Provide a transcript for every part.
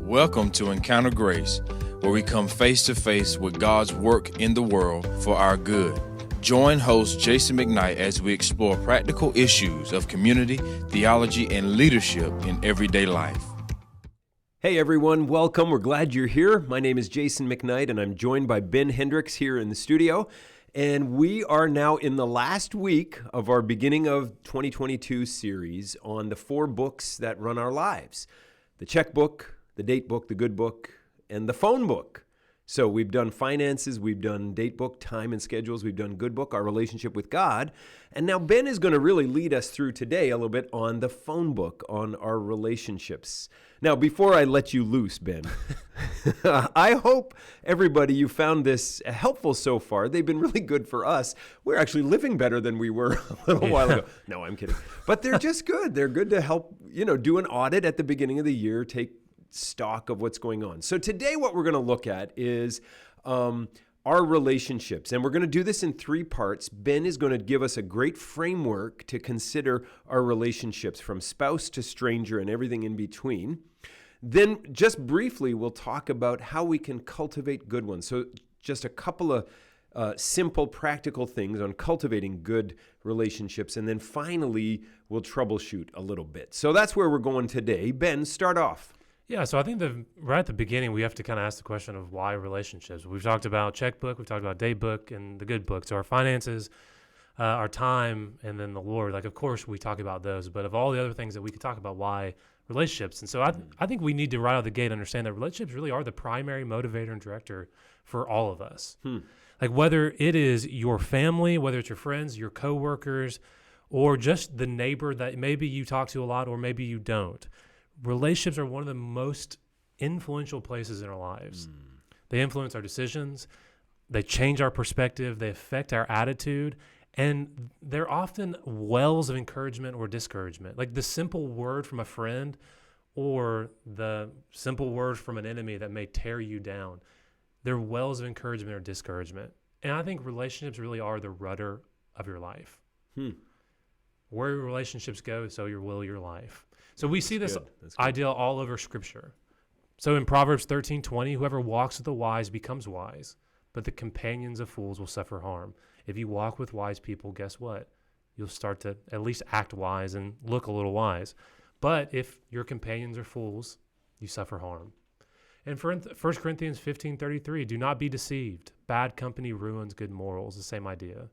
Welcome to Encounter Grace, where we come face to face with God's work in the world for our good. Join host Jason McKnight as we explore practical issues of community, theology, and leadership in everyday life. Hey everyone, welcome. We're glad you're here. My name is Jason McKnight, and I'm joined by Ben Hendricks here in the studio. And we are now in the last week of our beginning of 2022 series on the 4 books that run our lives: the checkbook, the date book, the good book, and the phone book. So we've done finances, we've done date book, time and schedules, we've done good book, our relationship with God. And now Ben is going to really lead us through today a little bit on the phone book, on our relationships. Now, before I let you loose, Ben, I hope everybody, you found this helpful so far. They've been really good for us. We're actually living better than we were a little while ago. No, I'm kidding. But they're just good. They're good to help, do an audit at the beginning of the year, take stock of what's going on. So today what we're going to look at is our relationships. And we're going to do this in 3 parts. Ben is going to give us a great framework to consider our relationships from spouse to stranger and everything in between. Then just briefly, we'll talk about how we can cultivate good ones. So just a couple of simple, practical things on cultivating good relationships. And then finally, we'll troubleshoot a little bit. So that's where we're going today. Ben, start off. Yeah, so I think right at the beginning, we have to kind of ask the question of why relationships. We've talked about checkbook, we've talked about date book, and the good book. So our finances, our time, and then the Lord. Like, of course, we talk about those, but of all the other things that we could talk about, why relationships? And so I think we need to right out of the gate understand that relationships really are the primary motivator and director for all of us. Like, whether it is your family, whether it's your friends, your coworkers, or just the neighbor that maybe you talk to a lot or maybe you don't. Relationships are one of the most influential places in our lives. They influence our decisions, they change our perspective, they affect our attitude, and they're often wells of encouragement or discouragement. Like the simple word from a friend or the simple word from an enemy that may tear you down. They're wells of encouragement or discouragement. And I think relationships really are the rudder of your life. Where your relationships go, so will your life. So we see this idea all over Scripture. So in Proverbs 13:20, whoever walks with the wise becomes wise, but the companions of fools will suffer harm. If you walk with wise people, guess what? You'll start to at least act wise and look a little wise. But if your companions are fools, you suffer harm. And for 1 Corinthians 15:33, do not be deceived. Bad company ruins good morals. The same idea.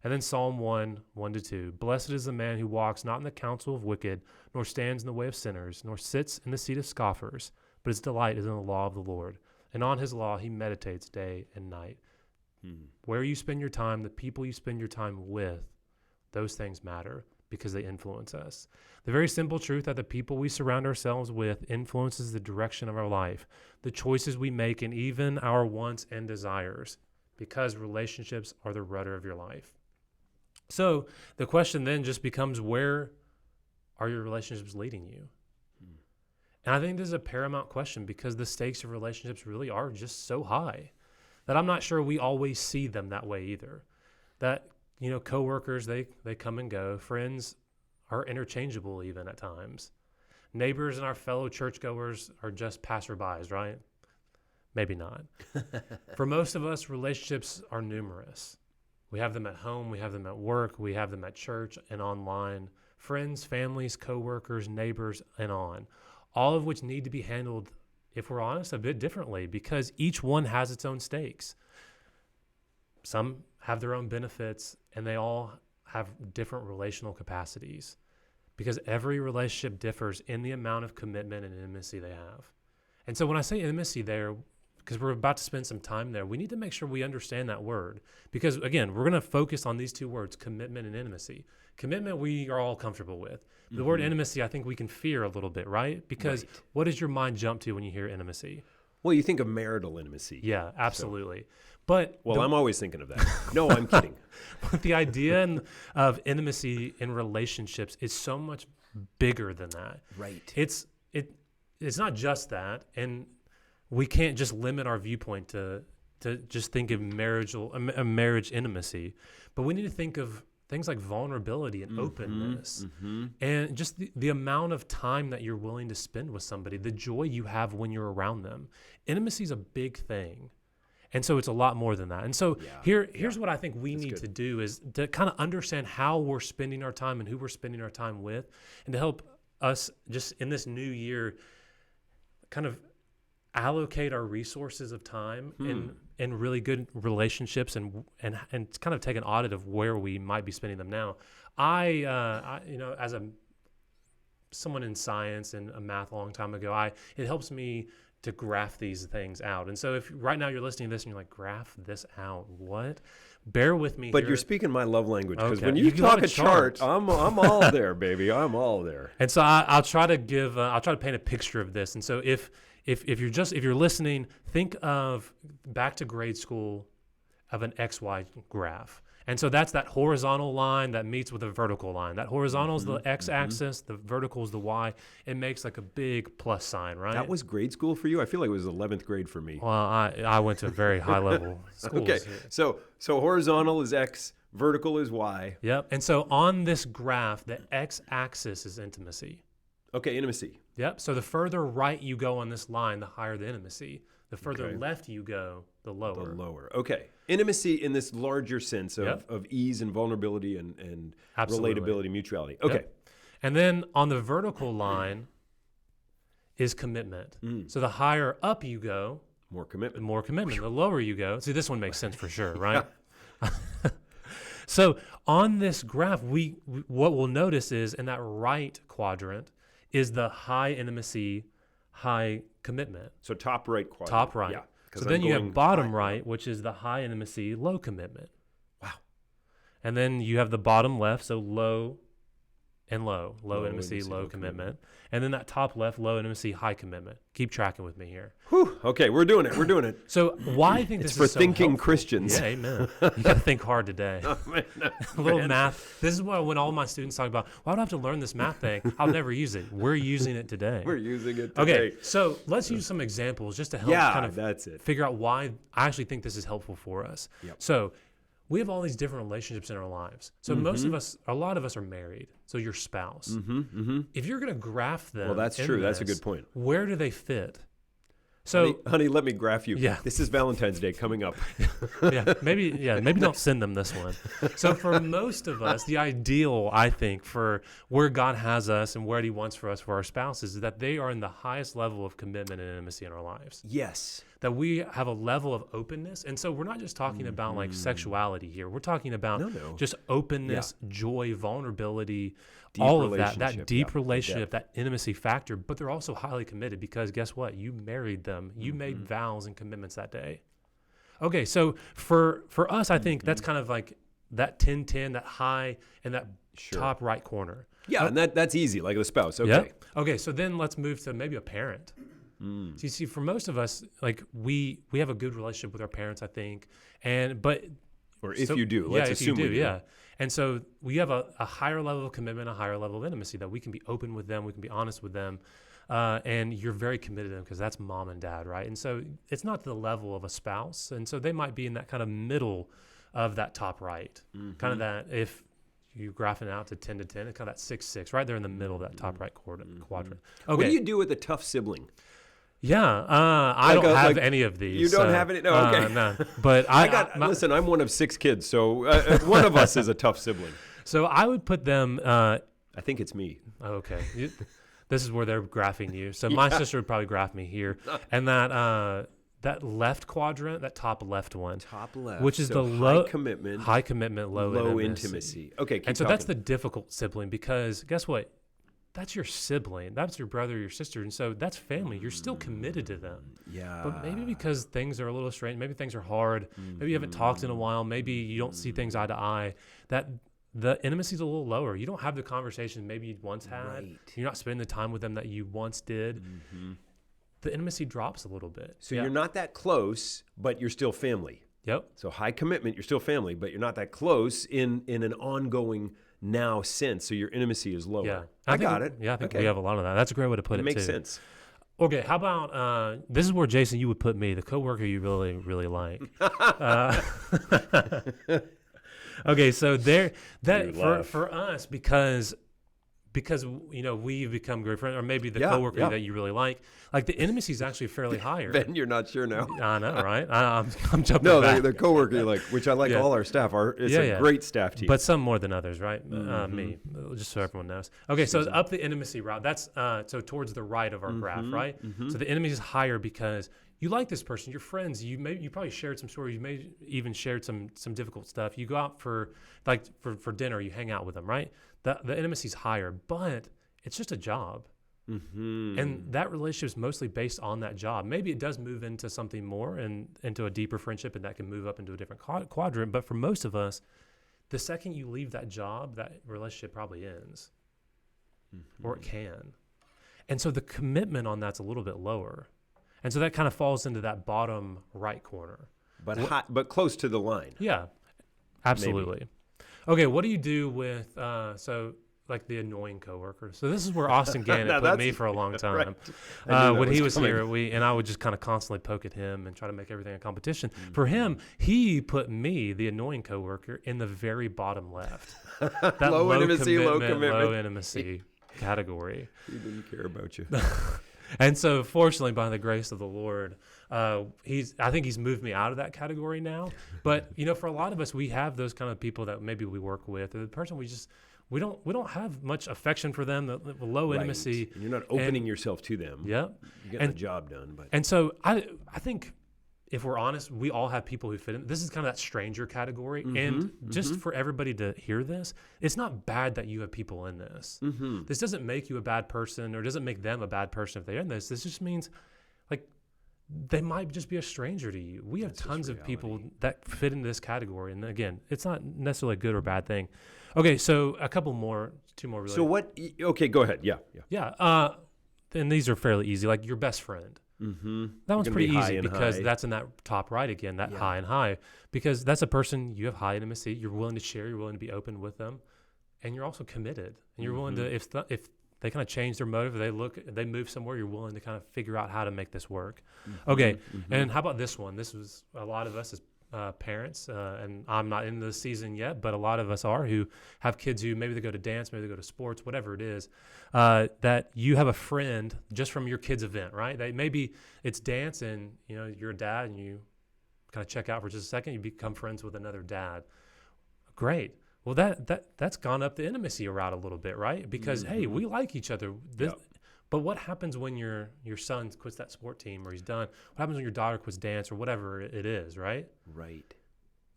And then Psalm 1:1-2. Blessed is the man who walks not in the counsel of wicked, nor stands in the way of sinners, nor sits in the seat of scoffers, but his delight is in the law of the Lord. And on his law he meditates day and night. Where you spend your time, the people you spend your time with, those things matter because they influence us. The very simple truth that the people we surround ourselves with influences the direction of our life, the choices we make, and even our wants and desires, because relationships are the rudder of your life. So the question then just becomes, where are your relationships leading you? And I think this is a paramount question because the stakes of relationships really are just so high that I'm not sure we always see them that way either. That, coworkers, they come and go. Friends are interchangeable even at times. Neighbors and our fellow churchgoers are just passerbys, right? Maybe not. For most of us, relationships are numerous. We have them at home, we have them at work, we have them at church and online. Friends, families, coworkers, neighbors, and on. All of which need to be handled, if we're honest, a bit differently because each one has its own stakes. Some have their own benefits and they all have different relational capacities because every relationship differs in the amount of commitment and intimacy they have. And so when I say intimacy there, because we're about to spend some time there, we need to make sure we understand that word. Because, again, we're going to focus on these 2 words, commitment and intimacy. Commitment we are all comfortable with. The word intimacy, I think we can fear a little bit, right? Because what does your mind jump to when you hear intimacy? Well, you think of marital intimacy. Yeah, absolutely. So. But I'm always thinking of that. No, I'm kidding. But the idea of intimacy in relationships is so much bigger than that. Right. It's not just that, and we can't just limit our viewpoint to just think of marriage intimacy, but we need to think of things like vulnerability and openness, and just the amount of time that you're willing to spend with somebody, the joy you have when you're around them. Intimacy is a big thing. And so it's a lot more than that. And so here's what I think we need to do is to kind of understand how we're spending our time and who we're spending our time with, and to help us just in this new year kind of allocate our resources of time in really good relationships and kind of take an audit of where we might be spending them now. I you know, as someone in science and math a long time ago, it helps me to graph these things out. And so if right now you're listening to this and you're like, graph this out, what? Bear with me But here. you're speaking my love language, because Okay. when you talk a chart, I'm all there, baby. I'm all there. And so I'll try to paint a picture of this. And so if you're listening, think of back to grade school of an XY graph. And so that's that horizontal line that meets with a vertical line. That horizontal is the x-axis, the vertical is the y. It makes like a big plus sign, right? That was grade school for you? I feel like it was 11th grade for me. Well, I went to very high level schools. Okay, so horizontal is x, vertical is y. Yep. And so on this graph, the x-axis is intimacy. Okay, intimacy. Yep. So the further right you go on this line, the higher the intimacy. The further left you go, the lower. The lower. Okay. Intimacy in this larger sense of ease and vulnerability and relatability, mutuality. Okay. Yep. And then on the vertical line is commitment. So the higher up you go, more commitment. The lower you go. See, this one makes sense for sure, right? So on this graph, what we'll notice is in that right quadrant is the high intimacy, high commitment. So top right quadrant. Top right. Yeah. So then you have bottom right, which is the high intimacy, low commitment. Wow. And then you have the bottom left, so low and low. Low intimacy, low commitment. And then that top left, low intimacy, high commitment. Keep tracking with me here. Whew. Okay, we're doing it. So why I think this is for thinking helpful. Christians. Yeah, amen. You got to think hard today. Oh, man, A little math. This is why when all my students talk about, why do I have to learn this math thing? I'll never use it. We're using it today. We're using it today. Okay, so let's use some examples just to help kind of that's it. figure out why I actually think this is helpful for us. Yep. So we have all these different relationships in our lives. So a lot of us are married. So your spouse. If you're going to graph them, Well, that's true. That's a good point. Where do they fit? So, honey, let me graph you. Yeah. This is Valentine's Day coming up. maybe don't send them this one. So for most of us, the ideal, I think, for where God has us and where He wants for us for our spouses is that they are in the highest level of commitment and intimacy in our lives. Yes. That we have a level of openness. And so we're not just talking about like sexuality here. We're talking about just openness, joy, vulnerability, Deep all of that deep yeah, relationship, that intimacy factor. But they're also highly committed because guess what? You married them. You made vows and commitments that day. Okay, so for us, I think that's kind of like that 10-10, that high and that top right corner. Yeah, and that's easy, like the spouse. Okay. Yep. Okay, so then let's move to maybe a parent. So you see, for most of us, like we have a good relationship with our parents, I think, or if you do, let's assume we do. Yeah. And so we have a higher level of commitment, a higher level of intimacy that we can be open with them, we can be honest with them, and you're very committed to them because that's mom and dad, right? And so it's not the level of a spouse, and so they might be in that kind of middle of that top right, kind of that if you graph it out to 10 to 10, it's kind of that 6-6, right there in the middle of that top right quadrant. Okay. What do you do with a tough sibling? Yeah, I don't have any of these. You don't have any? No, okay. No, but listen, I'm one of 6 kids, so one of us is a tough sibling. So I would put them. I think it's me. Okay, this is where they're graphing you. So my sister would probably graph me here, and that left quadrant, that top left one, which is the low high commitment, low intimacy. Okay, and so that's the difficult sibling because guess what? That's your sibling. That's your brother, your sister. And so that's family. You're still committed to them. Yeah. But maybe because things are a little strange, maybe things are hard, maybe you haven't talked in a while, maybe you don't see things eye to eye, that the intimacy is a little lower. You don't have the conversation maybe you once had. Right. You're not spending the time with them that you once did. The intimacy drops a little bit. So you're not that close, but you're still family. Yep. So high commitment, you're still family, but you're not that close in an ongoing now sense, so your intimacy is lower. Yeah. I got it. Yeah, I think we have a lot of that. That's a great way to put it, makes too. sense. Okay, how about, this is where, Jason, you would put me, the coworker you really, really like. Okay, so there that You laugh. for us because we've become great friends, or maybe the coworker that you really like the intimacy is actually fairly higher. Ben, you're not sure now. I know, right? I'm jumping No, back. the coworker you like, which I like all our staff. It's a great staff team. But some more than others, right? Me, just so everyone knows. Okay, so up the intimacy route, that's so towards the right of our graph, right? So the intimacy is higher because you like this person, you're friends. You probably shared some stories. You may even shared some difficult stuff. You go out for dinner. You hang out with them, right? The intimacy is higher, but it's just a job. And that relationship is mostly based on that job. Maybe it does move into something more and into a deeper friendship, and that can move up into a different quadrant. But for most of us, the second you leave that job, that relationship probably ends, or it can. And so the commitment on that's a little bit lower. And so that kind of falls into that bottom right corner. But close to the line. Yeah, absolutely. Maybe. Okay, what do you do with the annoying coworker? So this is where Austin Gannett put me for a long time. Right. When he was here, and I would just kind of constantly poke at him and try to make everything a competition. For him, he put me, the annoying coworker, in the very bottom left. That low intimacy, low commitment. Low intimacy category. He didn't care about you. And so, fortunately, by the grace of the Lord, I think he's moved me out of that category now. But for a lot of us, we have those kind of people that maybe we work with, or the person we don't have much affection for them. The low intimacy, and you're not opening yourself to them. Yeah, you're getting the job done. And so, I think, if we're honest, we all have people who fit in. This is kind of that stranger category. And just for everybody to hear this, it's not bad that you have people in this. This doesn't make you a bad person, or doesn't make them a bad person if they're in this. This just means they might just be a stranger to you. We have tons of people that fit into this category. And again, it's not necessarily a good or bad thing. Okay, so two more related. So what, okay, go ahead. Yeah. And these are fairly easy, like your best friend. That one's pretty easy because that's in that top right again, that high and high, because that's a person you have high intimacy. You're willing to share. You're willing to be open with them, and you're also committed. And you're willing to, if they kind of change their motive, they move somewhere, you're willing to kind of figure out how to make this work. Okay, and how about this one? This was a lot of us as parents, and I'm not in the season yet, but a lot of us are, who have kids who maybe they go to dance, maybe they go to sports, whatever it is, that you have a friend just from your kid's event, right? Maybe it's dance, and you're a dad, and you kind of check out for just a second, you become friends with another dad. Great. Well, that's gone up the intimacy route a little bit, right? Because hey, we like each other. But what happens when your son quits that sport team, or he's done? What happens when your daughter quits dance, or whatever it is, right? Right.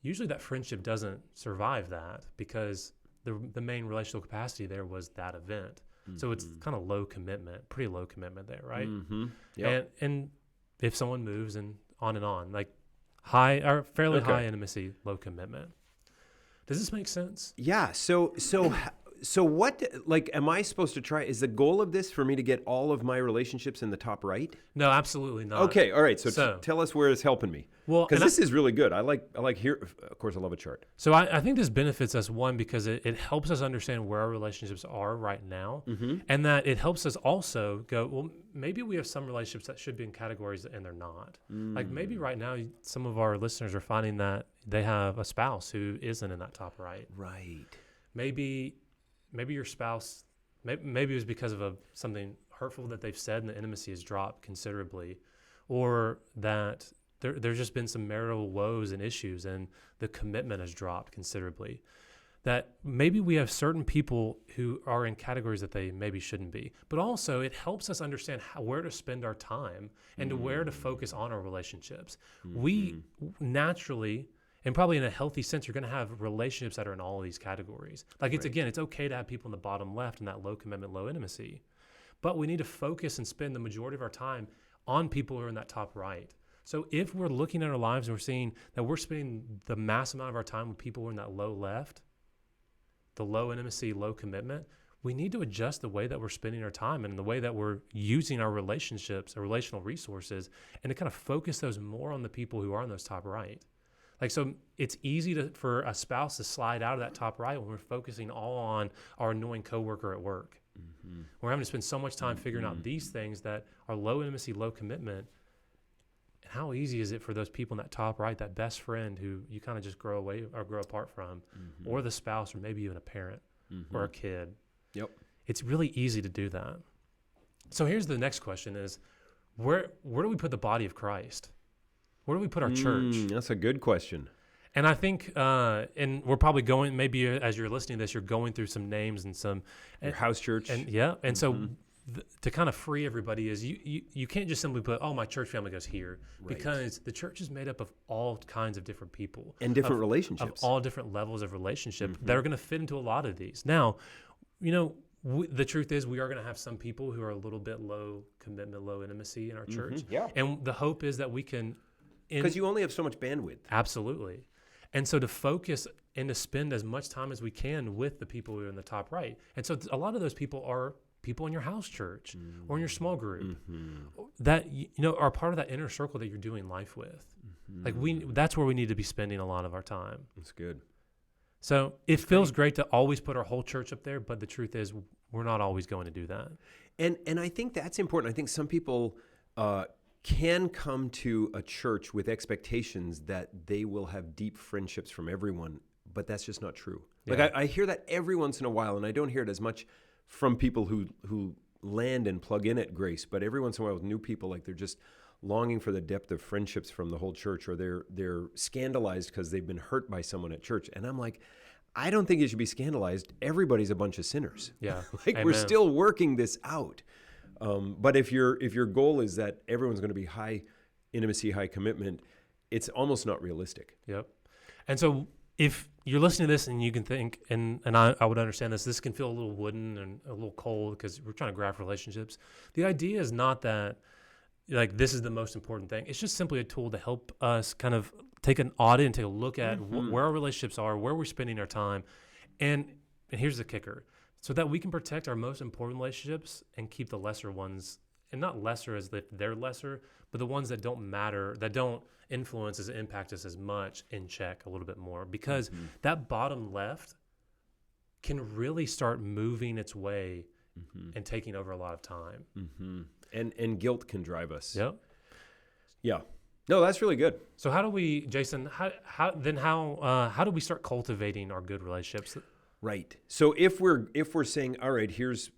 Usually that friendship doesn't survive that, because the main relational capacity there was that event. So it's kind of low commitment, pretty low commitment there, right? Yep. And if someone moves and on, like high or fairly high intimacy, low commitment. Does this make sense? Yeah. So what, am I supposed to try? Is the goal of this for me to get all of my relationships in the top right? No, absolutely not. Okay. All right. So tell us where it's helping me. Well, because this is really good. I like here. Of course, I love a chart. So I think this benefits us, one, because it helps us understand where our relationships are right now, and that it helps us also go, well, maybe we have some relationships that should be in categories and they're not. Like maybe right now some of our listeners are finding that they have a spouse who isn't in that top right. Right. Maybe your spouse, maybe it was because of something hurtful that they've said, and the intimacy has dropped considerably, or that there's just been some marital woes and issues, and the commitment has dropped considerably. That maybe we have certain people who are in categories that they maybe shouldn't be. But also it helps us understand where to spend our time and to where to focus on our relationships. We naturally, and probably in a healthy sense, you're going to have relationships that are in all of these categories. Like it's okay to have people in the bottom left in that low commitment, low intimacy. But we need to focus and spend the majority of our time on people who are in that top right. So if we're looking at our lives and we're seeing that we're spending the mass amount of our time with people who are in that low left, the low intimacy, low commitment, we need to adjust the way that we're spending our time and the way that we're using our relationships, our relational resources, and to kind of focus those more on the people who are in those top right. Like, so it's easy for a spouse to slide out of that top right when we're focusing all on our annoying coworker at work. We're having to spend so much time figuring out these things that are low intimacy, low commitment. And how easy is it for those people in that top right, that best friend who you kind of just grow away or grow apart from, or the spouse, or maybe even a parent or a kid. Yep. It's really easy to do that. So here's the next question is, where do we put the body of Christ? Where do we put our church? That's a good question. And I think, and we're probably going, maybe as you're listening to this, you're going through some names and some. Your house church. And so to kind of free everybody is you can't just simply put, my church family goes here, because the church is made up of all kinds of different people. And different relationships. Of all different levels of relationship that are going to fit into a lot of these. Now, the truth is we are going to have some people who are a little bit low commitment, low intimacy in our church. Yeah. And the hope is that we can. Because you only have so much bandwidth. Absolutely. And so to focus and to spend as much time as we can with the people who are in the top right. And so a lot of those people are people in your house church or in your small group that, are part of that inner circle that you're doing life with. Like that's where we need to be spending a lot of our time. That's good. So it feels great to always put our whole church up there, but the truth is we're not always going to do that. And I think that's important. I think some people can come to a church with expectations that they will have deep friendships from everyone, but that's just not true. Yeah. Like I hear that every once in a while, and I don't hear it as much from people who land and plug in at Grace, but every once in a while with new people, like they're just longing for the depth of friendships from the whole church, or they're scandalized because they've been hurt by someone at church. And I'm like, I don't think you should be scandalized. Everybody's a bunch of sinners. Yeah. Like Amen. We're still working this out. But if your goal is that everyone's going to be high intimacy, high commitment, it's almost not realistic. Yep. And so if you're listening to this and you can think, and I would understand this can feel a little wooden and a little cold because we're trying to graft relationships. The idea is not that like this is the most important thing. It's just simply a tool to help us kind of take an audit and take a look at where our relationships are, where we're spending our time. And here's the kicker. So that we can protect our most important relationships and keep the lesser ones, and not lesser as if they're lesser, but the ones that don't matter, that don't influence us, impact us as much, in check a little bit more. Because that bottom left can really start moving its way and taking over a lot of time. And guilt can drive us. Yep. Yeah. No, that's really good. So how do we, Jason, how do we start cultivating our good relationships? Right. So if we're saying, all right, here's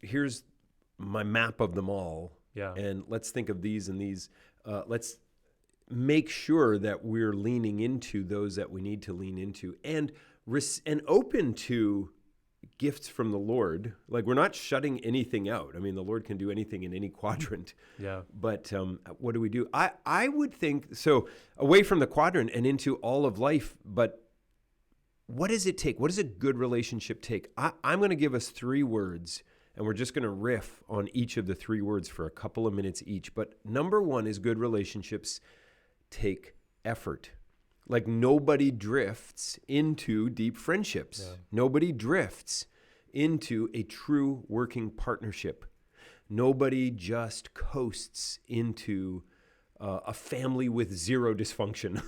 my map of them all, and let's think of these and these. Let's make sure that we're leaning into those that we need to lean into, and open to gifts from the Lord. Like we're not shutting anything out. I mean, the Lord can do anything in any quadrant. Yeah. But what do we do? I would think so, away from the quadrant and into all of life. But what does it take? What does a good relationship take? I'm going to give us 3 words, and we're just going to riff on each of the 3 words for a couple of minutes each. But number 1 is good relationships take effort. Like nobody drifts into deep friendships. Yeah. Nobody drifts into a true working partnership. Nobody just coasts into a family with 0 dysfunction.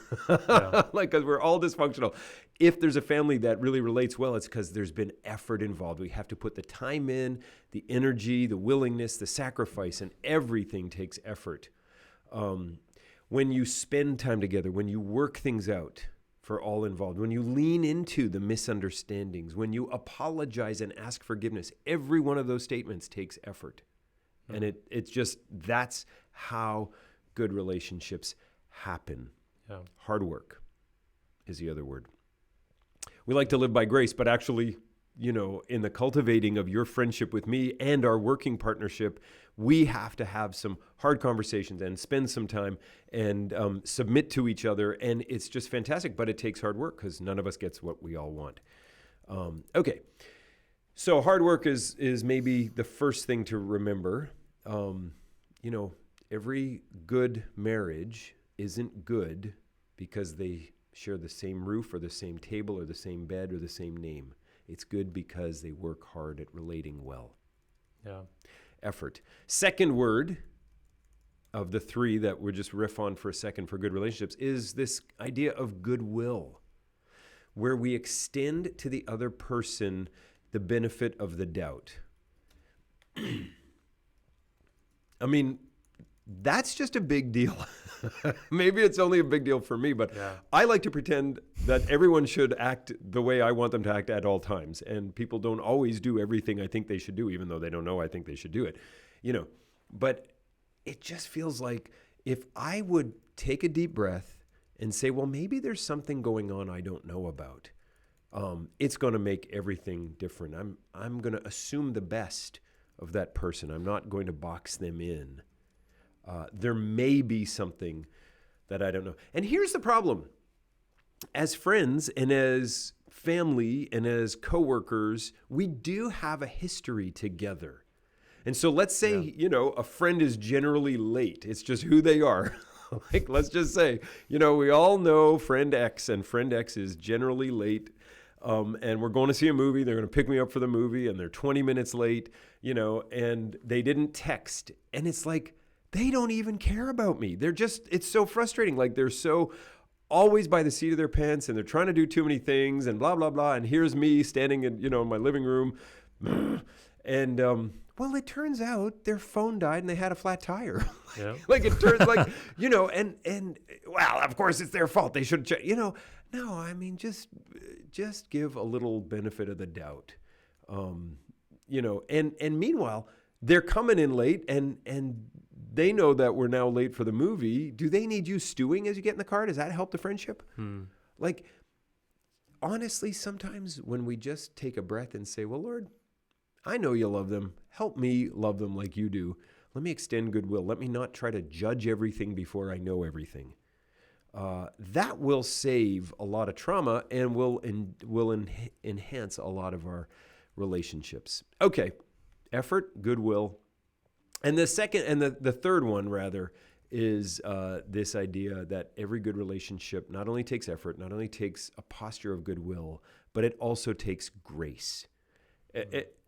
Like, because we're all dysfunctional. If there's a family that really relates well, it's because there's been effort involved. We have to put the time in, the energy, the willingness, the sacrifice, and everything takes effort. When you spend time together, when you work things out for all involved, when you lean into the misunderstandings, when you apologize and ask forgiveness, every one of those statements takes effort. And it's just, that's how good relationships happen. Yeah. Hard work is the other word. We like to live by grace, but actually, in the cultivating of your friendship with me and our working partnership, we have to have some hard conversations and spend some time and submit to each other. And it's just fantastic, but it takes hard work because none of us gets what we all want. Okay. So hard work is maybe the first thing to remember. Every good marriage isn't good because they share the same roof or the same table or the same bed or the same name. It's good because they work hard at relating well. Yeah. Effort. Second word of the 3 that we'll just riff on for a second for good relationships is this idea of goodwill, where we extend to the other person the benefit of the doubt. I mean, that's just a big deal. Maybe it's only a big deal for me, but Yeah. I like to pretend that everyone should act the way I want them to act at all times. And people don't always do everything I think they should do, even though they don't know I think they should do it. But it just feels like if I would take a deep breath and say, well, maybe there's something going on I don't know about. It's going to make everything different. I'm going to assume the best of that person. I'm not going to box them in. There may be something that I don't know. And here's the problem. As friends and as family and as coworkers, we do have a history together. And so let's say, a friend is generally late. It's just who they are. Like, let's just say, we all know friend X, and friend X is generally late. And we're going to see a movie. They're going to pick me up for the movie, and they're 20 minutes late, and they didn't text. And it's like, they don't even care about me. It's so frustrating. Like, they're so always by the seat of their pants, and they're trying to do too many things and blah, blah, blah. And here's me standing in, in my living room. And, well, it turns out their phone died and they had a flat tire. Yeah. Like, it turns like, and well, of course it's their fault. They should check, no, I mean, just give a little benefit of the doubt. And meanwhile, they're coming in late and they know that we're now late for the movie. Do they need you stewing as you get in the car? Does that help the friendship? Like, honestly, sometimes when we just take a breath and say, well, Lord, I know you love them. Help me love them like you do. Let me extend goodwill. Let me not try to judge everything before I know everything. That will save a lot of trauma and will enhance a lot of our relationships. Okay, effort, goodwill. And the second, and the third one, rather, is this idea that every good relationship not only takes effort, not only takes a posture of goodwill, but it also takes grace.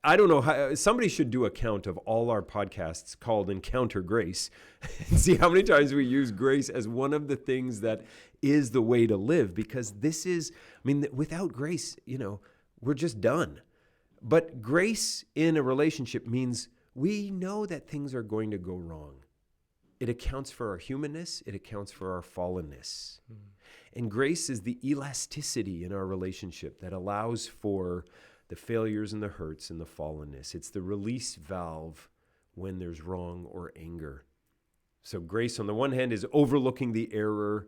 I don't know how, somebody should do a count of all our podcasts called Encounter Grace and see how many times we use grace as one of the things that is the way to live, because without grace, we're just done. But grace in a relationship means we know that things are going to go wrong. It accounts for our humanness. It accounts for our fallenness. And grace is the elasticity in our relationship that allows for the failures and the hurts and the fallenness. It's the release valve when there's wrong or anger. So grace, on the one hand, is overlooking the error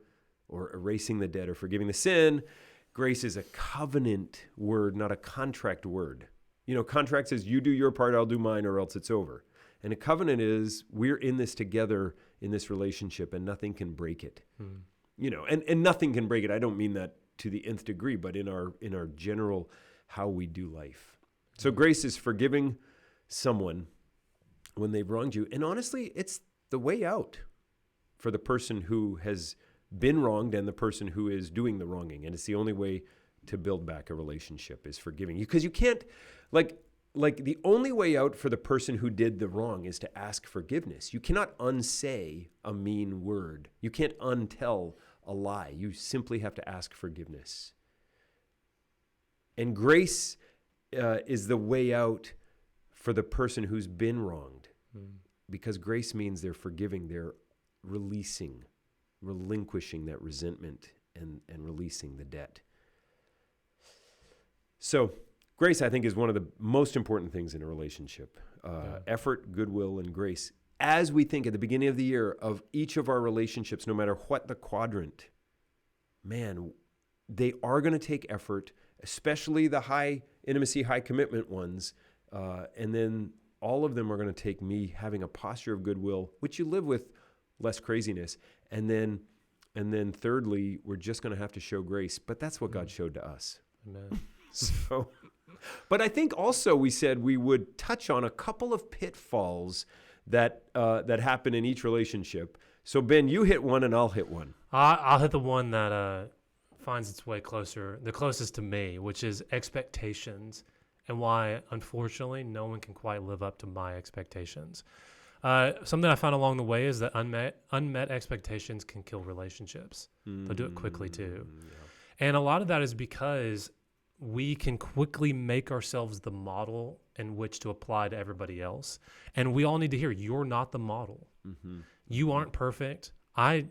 or erasing the debt or forgiving the sin. Grace is a covenant word, not a contract word. Contract says you do your part, I'll do mine, or else it's over. And a covenant is we're in this together in this relationship, and nothing can break it. And nothing can break it. I don't mean that to the nth degree, but in our general how we do life. So grace is forgiving someone when they've wronged you. And honestly, it's the way out for the person who has been wronged and the person who is doing the wronging. And it's the only way to build back a relationship is forgiving. Because you can't, like the only way out for the person who did the wrong is to ask forgiveness. You cannot unsay a mean word. You can't untell a lie. You simply have to ask forgiveness. And grace is the way out for the person who's been wronged. Because grace means they're forgiving, they're relinquishing that resentment and releasing the debt. So grace, I think, is one of the most important things in a relationship. Effort, goodwill, and grace. As we think at the beginning of the year of each of our relationships, no matter what the quadrant, man, they are going to take effort, especially the high intimacy, high commitment ones. And then all of them are going to take me having a posture of goodwill, which you live with less craziness. And then thirdly, we're just going to have to show grace. But that's what God showed to us. Amen. So, but I think also we said we would touch on a couple of pitfalls that happen in each relationship. So Ben, you hit one and I'll hit one. I'll hit the one that finds its way the closest to me, which is expectations, and why, unfortunately, no one can quite live up to my expectations. Something I found along the way is that unmet expectations can kill relationships. They'll do it quickly too. Yeah. And a lot of that is because we can quickly make ourselves the model in which to apply to everybody else. And we all need to hear, you're not the model. You aren't perfect. I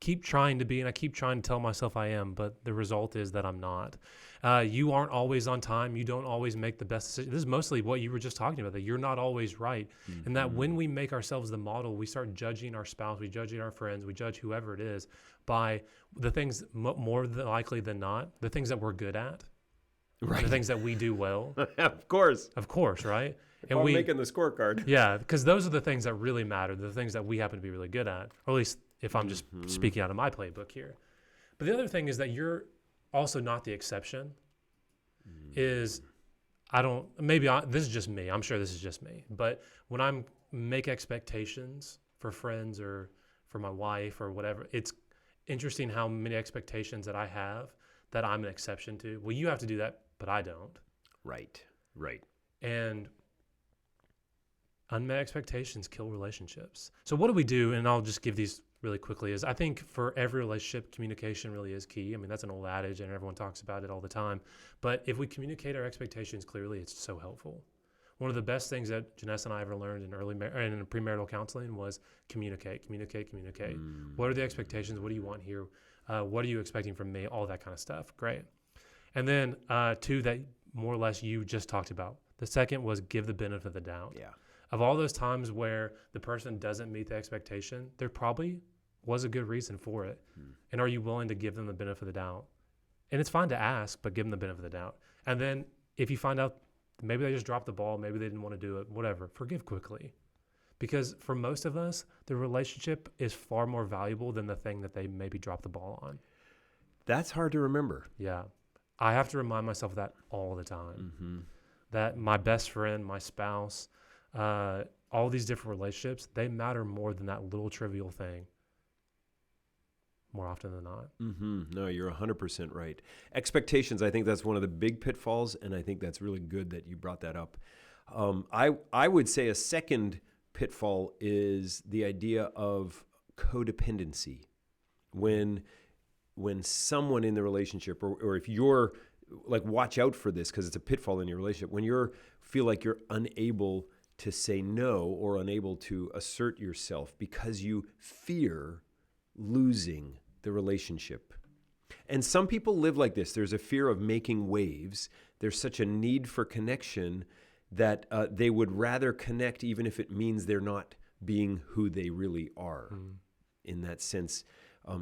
keep trying to be, and I keep trying to tell myself I am, but the result is that I'm not. You aren't always on time. You don't always make the best decision. This is mostly what you were just talking about, that you're not always right. Mm-hmm. And that when we make ourselves the model, we start judging our spouse, we judge our friends, we judge whoever it is by the things more likely than not, the things that we're good at, right? The things that we do well. Of course, right? And we're making the scorecard. Yeah, because those are the things that really matter, the things that we happen to be really good at, or at least if I'm just speaking out of my playbook here. But the other thing is that you're also not the exception. Is this is just me. I'm sure this is just me. But when I make expectations for friends or for my wife or whatever, it's interesting how many expectations that I have that I'm an exception to. Well, you have to do that, but I don't. Right. And unmet expectations kill relationships. So what do we do? And I'll just give these really quickly. Is I think for every relationship, communication really is key. I mean, that's an old adage and everyone talks about it all the time. But if we communicate our expectations clearly, it's so helpful. One of the best things that Janessa and I ever learned in in premarital counseling was communicate. What are the expectations? What do you want here? What are you expecting from me? All that kind of stuff. Great. And then two that more or less you just talked about. The second was give the benefit of the doubt. Yeah. Of all those times where the person doesn't meet the expectation, there probably was a good reason for it. And are you willing to give them the benefit of the doubt? And it's fine to ask, but give them the benefit of the doubt. And then if you find out maybe they just dropped the ball, maybe they didn't want to do it, whatever, forgive quickly. Because for most of us, the relationship is far more valuable than the thing that they maybe dropped the ball on. That's hard to remember. Yeah. I have to remind myself of that all the time. That my best friend, my spouse, all these different relationships, they matter more than that little trivial thing more often than not. No, you're 100% right. Expectations, I think that's one of the big pitfalls, and I think that's really good that you brought that up. I would say a second pitfall is the idea of codependency. When someone in the relationship, or if you're, like, watch out for this because it's a pitfall in your relationship, when you feel like you're unable to say no or unable to assert yourself because you fear losing the relationship. And some people live like this. There's a fear of making waves. There's such a need for connection that they would rather connect even if it means they're not being who they really are. In that sense,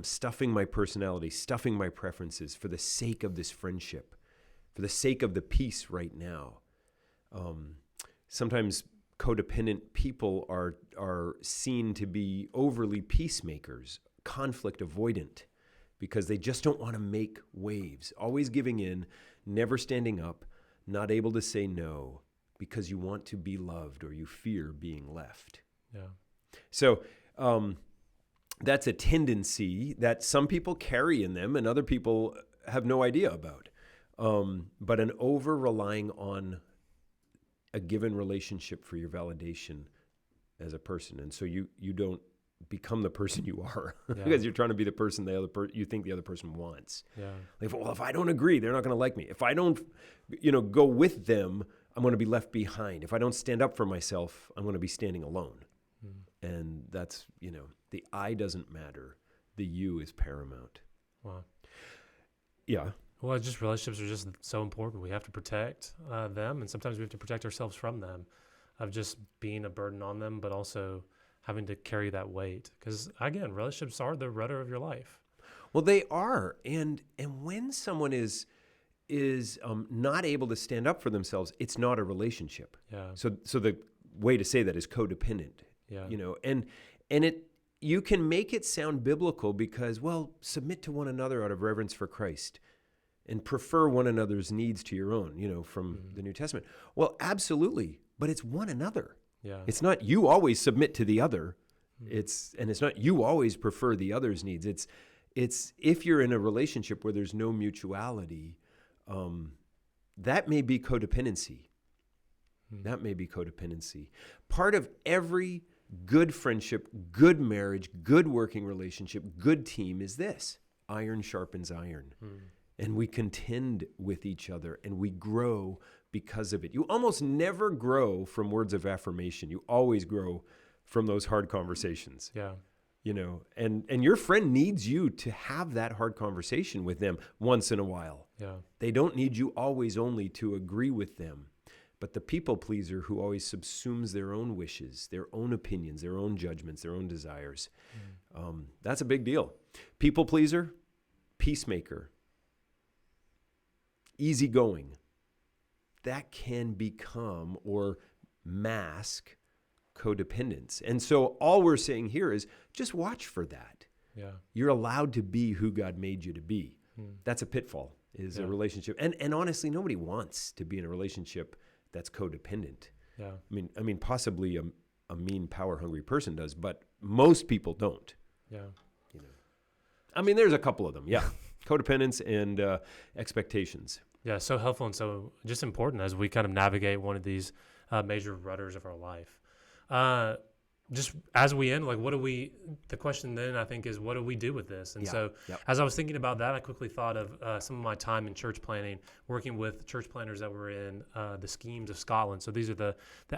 stuffing my personality, stuffing my preferences for the sake of this friendship, for the sake of the peace right now. Sometimes codependent people are seen to be overly peacemakers, conflict avoidant, because they just don't want to make waves, always giving in, never standing up, not able to say no, because you want to be loved or you fear being left. Yeah. So that's a tendency that some people carry in them and other people have no idea about. But an over-relying on a given relationship for your validation as a person. And so you don't become the person you are because you're trying to be the person you think the other person wants. Yeah. Like, well, if I don't agree, they're not going to like me. If I don't, go with them, I'm going to be left behind. If I don't stand up for myself, I'm going to be standing alone. And that's, the I doesn't matter. The you is paramount. Wow. Yeah. Well, just relationships are just so important. We have to protect them, and sometimes we have to protect ourselves from them, of just being a burden on them, but also having to carry that weight. Because again, relationships are the rudder of your life. Well, they are, and when someone is not able to stand up for themselves, it's not a relationship. Yeah. So the way to say that is codependent. Yeah. And you can make it sound biblical because, well, submit to one another out of reverence for Christ and prefer one another's needs to your own, from the New Testament. Well, absolutely, but it's one another. Yeah. It's not you always submit to the other. It's not you always prefer the other's needs. It's if you're in a relationship where there's no mutuality, that may be codependency. That may be codependency. Part of every good friendship, good marriage, good working relationship, good team is this: iron sharpens iron. And we contend with each other and we grow because of it. You almost never grow from words of affirmation. You always grow from those hard conversations. Yeah. And your friend needs you to have that hard conversation with them once in a while. Yeah. They don't need you always only to agree with them. But the people pleaser who always subsumes their own wishes, their own opinions, their own judgments, their own desires, that's a big deal. People pleaser, peacemaker, easygoing, that can become or mask codependence. And so all we're saying here is just watch for that. Yeah. You're allowed to be who God made you to be. That's a pitfall, is a relationship. And honestly, nobody wants to be in a relationship that's codependent. Yeah. I mean, possibly a mean, power-hungry person does, but most people don't. Yeah. I mean, there's a couple of them. Yeah. Codependence and expectations. Yeah, so helpful and so just important as we kind of navigate one of these major rudders of our life. Just as we end, the question then I think is, what do we do with this? And as I was thinking about that, I quickly thought of some of my time in church planning, working with church planners that were in the schemes of Scotland. So these are the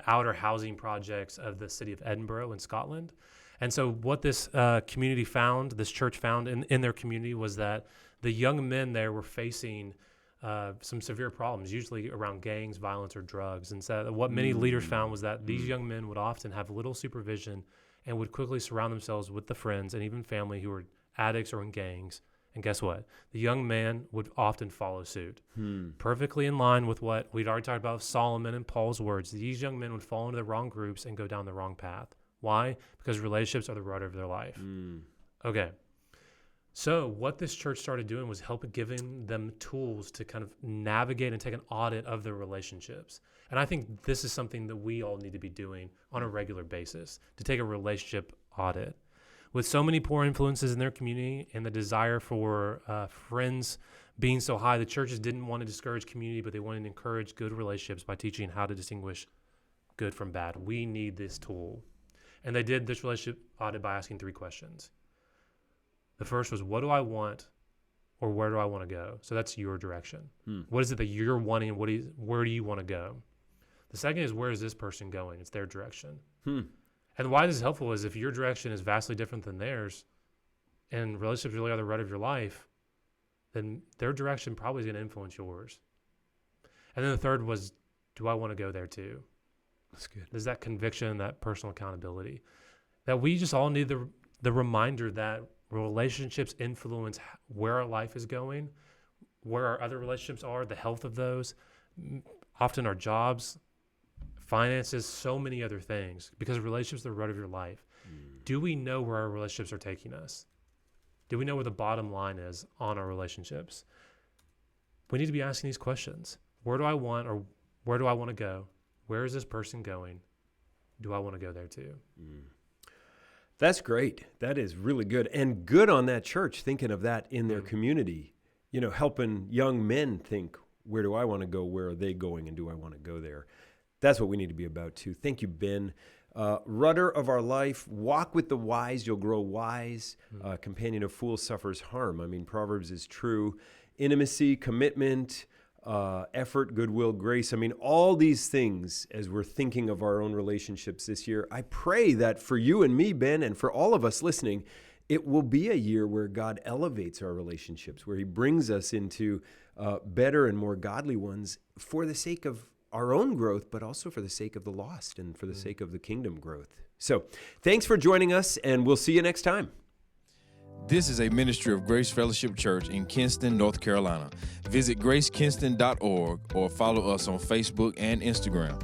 outer housing projects of the city of Edinburgh in Scotland. And so what this community found, this church found in their community, was that the young men there were facing some severe problems, usually around gangs, violence, or drugs. And so what many leaders found was that these young men would often have little supervision and would quickly surround themselves with the friends and even family who were addicts or in gangs. And guess what? The young man would often follow suit. Perfectly in line with what we'd already talked about with Solomon and Paul's words. These young men would fall into the wrong groups and go down the wrong path. Why? Because relationships are the rudder of their life. Okay. So what this church started doing was giving them tools to kind of navigate and take an audit of their relationships. And I think this is something that we all need to be doing on a regular basis, to take a relationship audit. With so many poor influences in their community and the desire for friends being so high, the churches didn't want to discourage community, but they wanted to encourage good relationships by teaching how to distinguish good from bad. We need this tool. And they did this relationship audit by asking 3 questions. The first was, what do I want, or where do I want to go? So that's your direction. What is it that you're wanting? Where do you want to go? The second is, where is this person going? It's their direction. And why this is helpful is if your direction is vastly different than theirs, and relationships really are the rudder of your life, then their direction probably is going to influence yours. And then the third was, do I want to go there too? That's good. There's that conviction, that personal accountability, that we just all need the reminder that relationships influence where our life is going, where our other relationships are, the health of those, often our jobs, finances, so many other things, because relationships are the rudder of your life. Do we know where our relationships are taking us? Do we know where the bottom line is on our relationships? We need to be asking these questions. Where do I want, or where do I want to go? Where is this person going? Do I want to go there too? That's great. That is really good. And good on that church thinking of that in their community, helping young men think, where do I want to go? Where are they going? And do I want to go there? That's what we need to be about too. Thank you, Ben. Rudder of our life, walk with the wise, you'll grow wise. Companion of fools suffers harm. I mean, Proverbs is true. Intimacy, commitment, effort, goodwill, grace. I mean, all these things as we're thinking of our own relationships this year, I pray that for you and me, Ben, and for all of us listening, it will be a year where God elevates our relationships, where he brings us into better and more godly ones for the sake of our own growth, but also for the sake of the lost and for the sake of the kingdom growth. So thanks for joining us, and we'll see you next time. This is a ministry of Grace Fellowship Church in Kinston, North Carolina. Visit gracekinston.org or follow us on Facebook and Instagram.